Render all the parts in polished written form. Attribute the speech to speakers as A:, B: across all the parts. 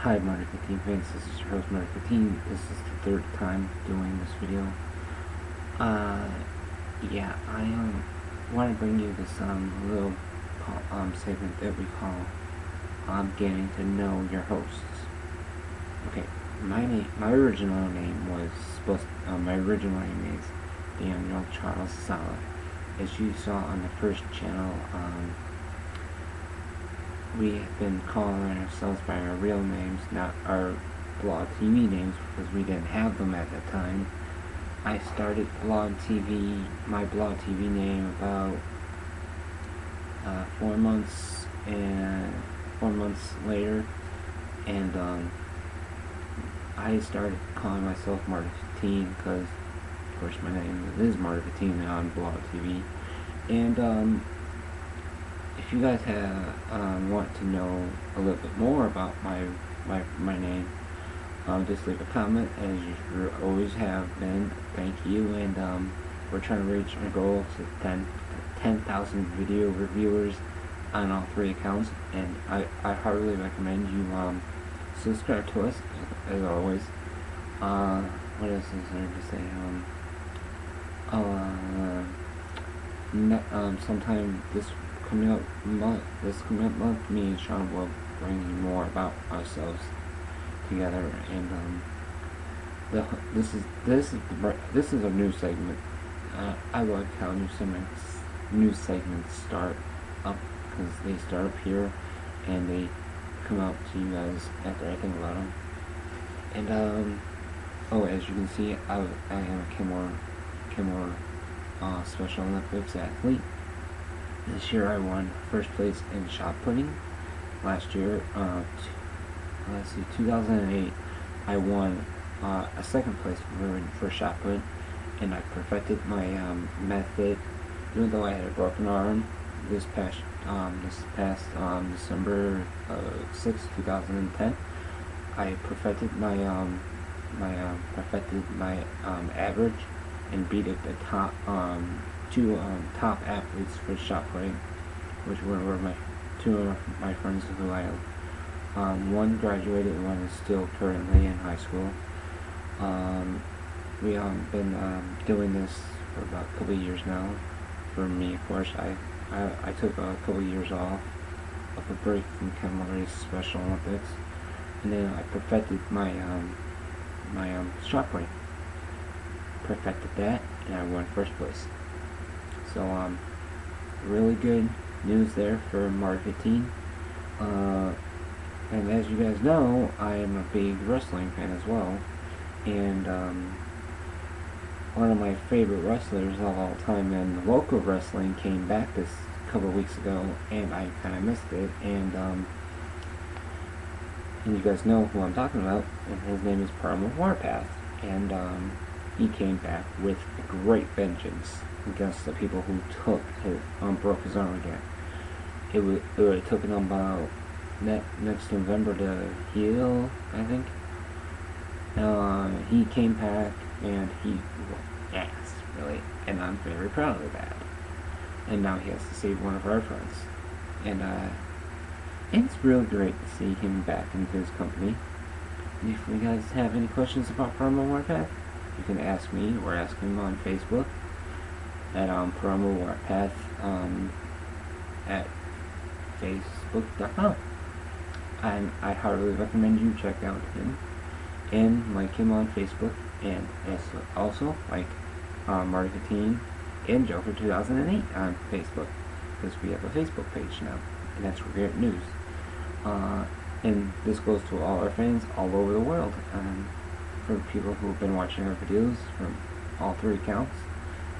A: Hi marty15 fans, this is your host marty15. This is the third time doing this video. Uh, yeah, I want to bring you this little segment that we call getting to know your hosts. Okay, my original name is Daniel Charles Sala. As you saw on the first channel, we have been calling ourselves by our real names, not our blog TV names, because we didn't have them at the time. I started my blog TV name about 4 months later, and I started calling myself marty15 because, of course, my name is marty15 on blog TV, and if you guys want to know a little bit more about my name, just leave a comment, as you always have been. Thank you, and we're trying to reach our goal to 10,000 video reviewers on all 3 accounts, and I heartily recommend you subscribe to us, as always. What else is there to say? Sometime this coming up month, me and Sean will bring you more about ourselves together, and this is a new segment. I like how new segments start up, because they start up here and they come out to you guys after I think about them. And oh, as you can see, I am a Kimura Special Olympics athlete. This year I won first place in shot putting. Last year, 2008, I won a second place for shot put, and I perfected my method. Even though I had a broken arm this past December 6, 2010, I perfected my average and beat the top two top athletes for shot putting, which were two of my friends who I one graduated and one is still currently in high school. We been doing this for about a couple of years now. For me, of course, I took a couple of years off of a break from Kimura Special Olympics, and then I perfected my shot putting. Perfected that, and I won first place. So really good news there for marty15. And as you guys know, I am a big wrestling fan as well, and one of my favorite wrestlers of all time in local wrestling came back this couple of weeks ago, and I kind of missed it, and you guys know who I'm talking about, and his name is Warpath, and he came back with a great vengeance against the people who broke his arm again. It would have taken him about next November to heal, I think. He came back and he whooped ass, really, and I'm very proud of that. And now he has to save one of our friends, and it's real great to see him back in his company. And if you guys have any questions about Warpath, you can ask me or ask him on Facebook at Warpath at facebook.com. And I heartily recommend you check out him and like him on Facebook, and also like marty15 and Joker 2008 on Facebook, because we have a Facebook page now, and that's great news. And this goes to all our fans all over the world, for people who have been watching our videos from all 3 accounts.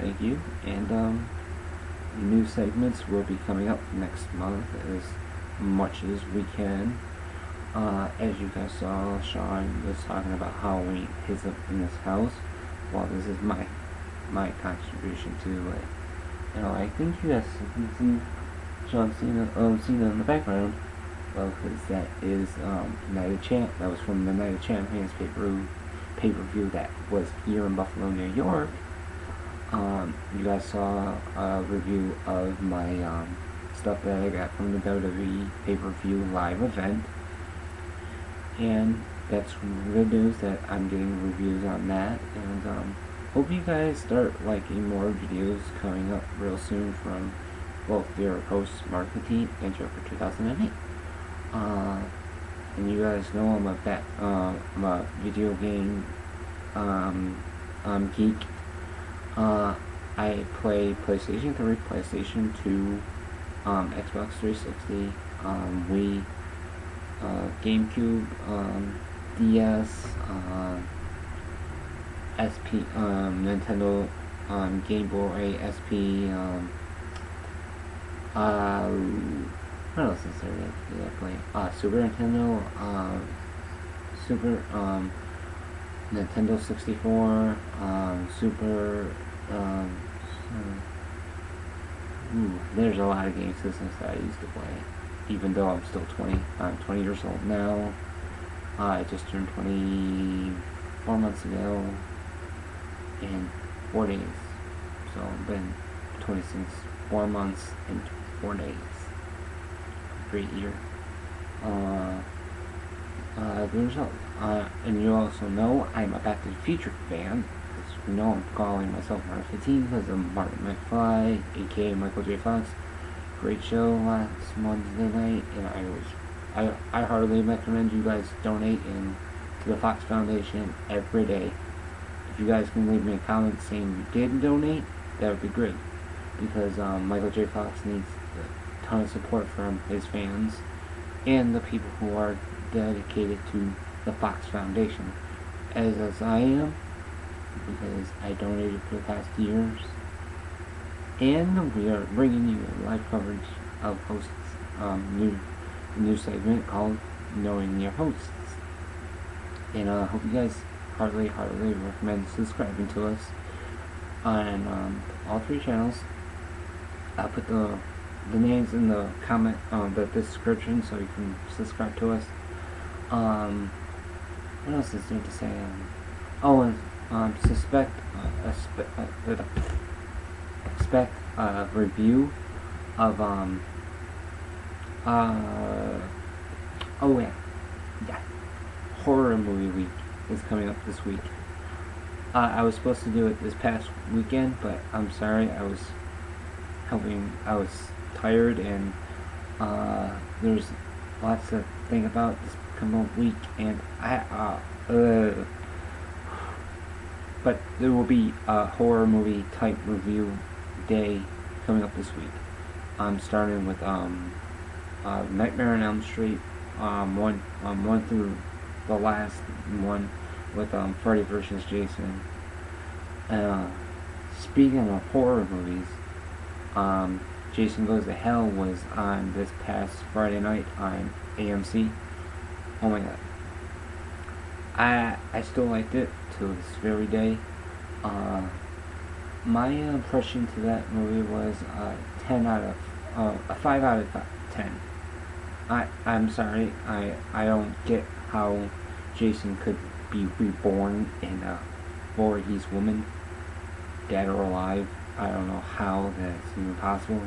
A: Thank you, and new segments will be coming up next month as much as we can. As you guys saw, Sean was talking about Halloween in this house. Well, this is my contribution to it. I think you guys can see Sean Cena in the background. Well, because that is Night of Champ. That was from the Night of Champions pay-per-view that was here in Buffalo, New York. You guys saw a review of my stuff that I got from the WWE pay-per-view live event. and that's good news that I'm getting reviews on that, and hope you guys start liking more videos coming up real soon from both your hosts, Marty15 and Joker2008. And you guys know I'm a video game geek. I play PlayStation 3, PlayStation 2, Xbox 360, Wii, GameCube, DS, SP, Nintendo, Game Boy, SP, what else is there that I play? Super Nintendo, Super, Nintendo 64, Super, there's a lot of game systems that I used to play, even though I'm still 20. I'm 20 years old now. I just turned 24 months ago in 4 days. So I've been 20 since 4 months and 4 days. Great year. And you also know I'm a Back to the Future fan. You know I'm calling myself marty15 because I'm Marty McFly, aka Michael J. Fox. Great show last Wednesday night, and I heartily recommend you guys donate to the Fox Foundation every day. If you guys can leave me a comment saying you did donate, that would be great, because Michael J. Fox needs a ton of support from his fans and the people who are dedicated to the Fox Foundation, as I am, because I donated for the past years. And we are bringing you a live coverage of hosts, new segment called Knowing Your Hosts. And I hope you guys heartily recommend subscribing to us on all 3 channels. I'll put the names in the comment, the description, so you can subscribe to us. What else is there to say? Expect a review of horror movie week is coming up this week. I was supposed to do it this past weekend, but I'm sorry, I was tired, and there's lots to think about this coming week, and but there will be a horror movie type review day coming up this week. I'm starting with Nightmare on Elm Street, one through the last one, with Freddy vs. Jason. Speaking of horror movies, Jason Goes to Hell was on this past Friday night on AMC. Oh my god. I still liked it to this very day. My impression to that movie was a 5 out of 10. I'm sorry, I don't get how Jason could be reborn in a Voorhees woman, dead or alive. I don't know how that's even possible.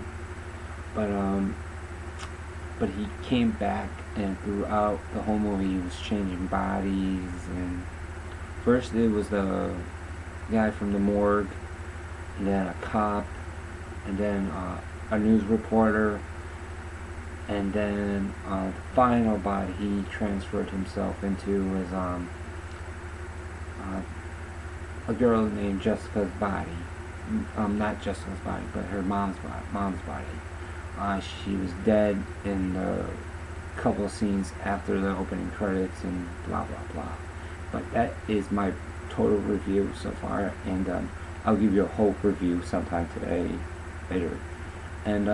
A: But he came back, and throughout the whole movie he was changing bodies. And first it was the guy from the morgue, and then a cop, and then a news reporter, and then the final body he transferred himself into was a girl named Jessica's body. Not Jessica's body, but her mom's body. She was dead in the couple of scenes after the opening credits and blah blah blah. But that is my total review so far, and I'll give you a whole review sometime today, later. And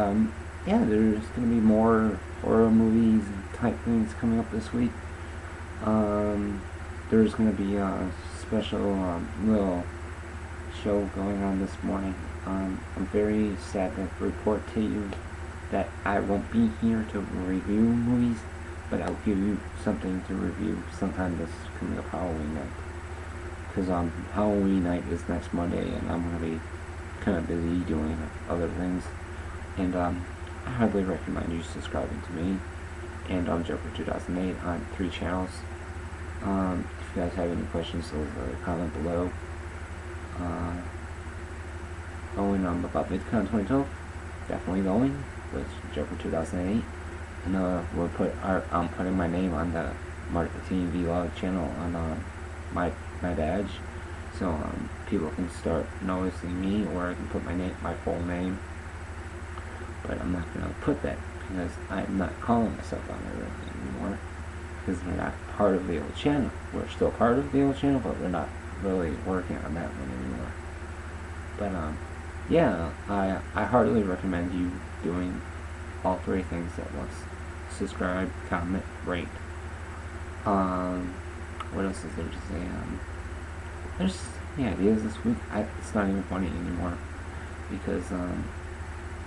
A: yeah, there's gonna be more horror movies type things coming up this week. There's gonna be a special little show going on this morning. I'm very sad to report to you that I won't be here to review movies, but I'll give you something to review sometime this coming up Halloween night. Because Halloween night is next Monday, and I'm going to be kind of busy doing other things. And I highly recommend you subscribing to me and Joker2008 on 3 channels. If you guys have any questions, leave a comment below. Going about VidCon 2012, definitely going with Joker 2008, and I'm putting my name on the marty15 vlog channel on my badge, so people can start noticing me, or I can put my full name. But I'm not gonna put that because I'm not calling myself on it anymore, because we're not part of the old channel. We're still part of the old channel, but we're not really working on that one anymore. But yeah, I heartily recommend you doing all three things at once: subscribe, comment, rate. What else is there to say? There's the ideas this week. It's not even funny anymore, because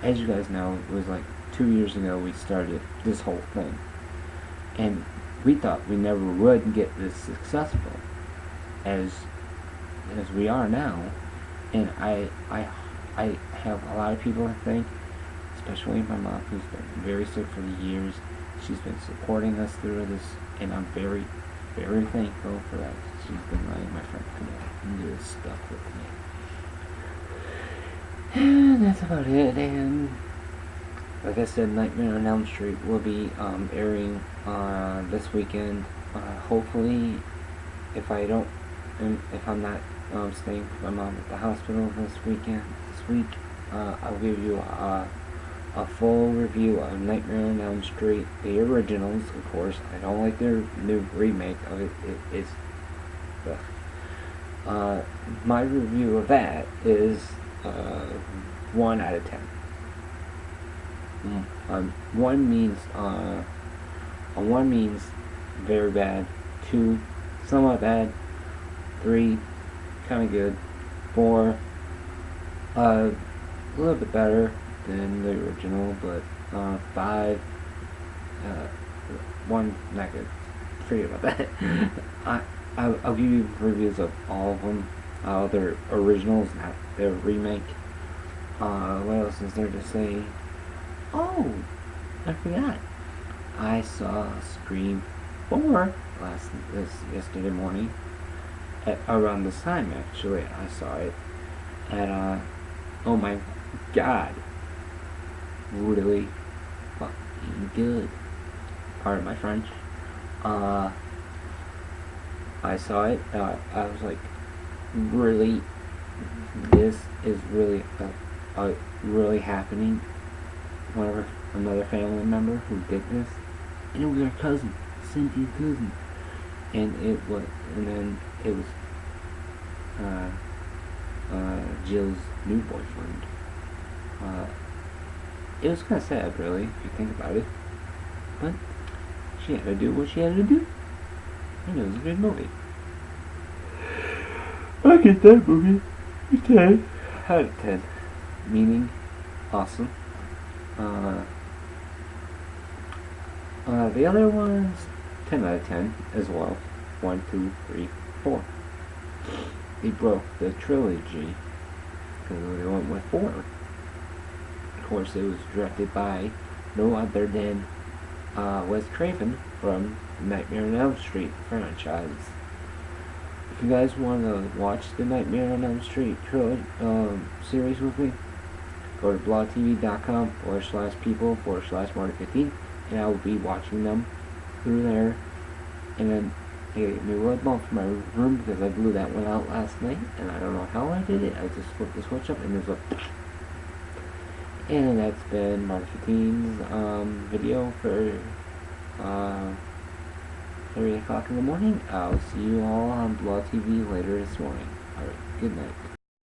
A: as you guys know, it was like 2 years ago we started this whole thing, and we thought we never would get this successful as we are now. And I have a lot of people, I think, especially my mom, who's been very sick for years. She's been supporting us through this, and I'm very, very thankful for that. She's been letting my friend come in and do this stuff with me. And that's about it. And like I said, Nightmare on Elm Street will be airing this weekend. Hopefully, if I'm not staying with my mom at the hospital this week, I'll give you a full review of Nightmare on Elm Street, the originals, of course. I don't like their new remake of it. It's my review of that is 1 out of 10. 1 means very bad, 2 somewhat bad, 3 kind of good, 4 a little bit better than the original, but 5 1 not good. Forget about that. I'll give you reviews of all of them, their originals, not their remake. What else is there to say? Oh, I forgot. I saw Scream 4 yesterday morning. Around this time, actually, I saw it. And oh my god, really fucking good. Pardon my French. I saw it. I was like, really, this is really really happening. Another family member who did this, and it was our cousin, Cynthia's cousin, and then it was Jill's new boyfriend. It was kind of sad, really, if you think about it, but she had to do what she had to do, and it was a good movie. I get that movie. 10 out of 10, meaning awesome. The other ones, 10 out of 10 as well. 1, 2, 3, 4. They broke the trilogy because they went with 4. Of course, it was directed by no other than Wes Craven from Nightmare on Elm Street franchise. If you guys want to watch the Nightmare on Elm Street series with me, go to blogtv.com/people/marty15, and I will be watching them through there. And then I got a new light bulb for my room because I blew that one out last night, and I don't know how I did it. I just flipped the switch up and there's a... And that's been marty15's video for 3 o'clock in the morning. I'll see you all on Blog TV later this morning. Alright, good night.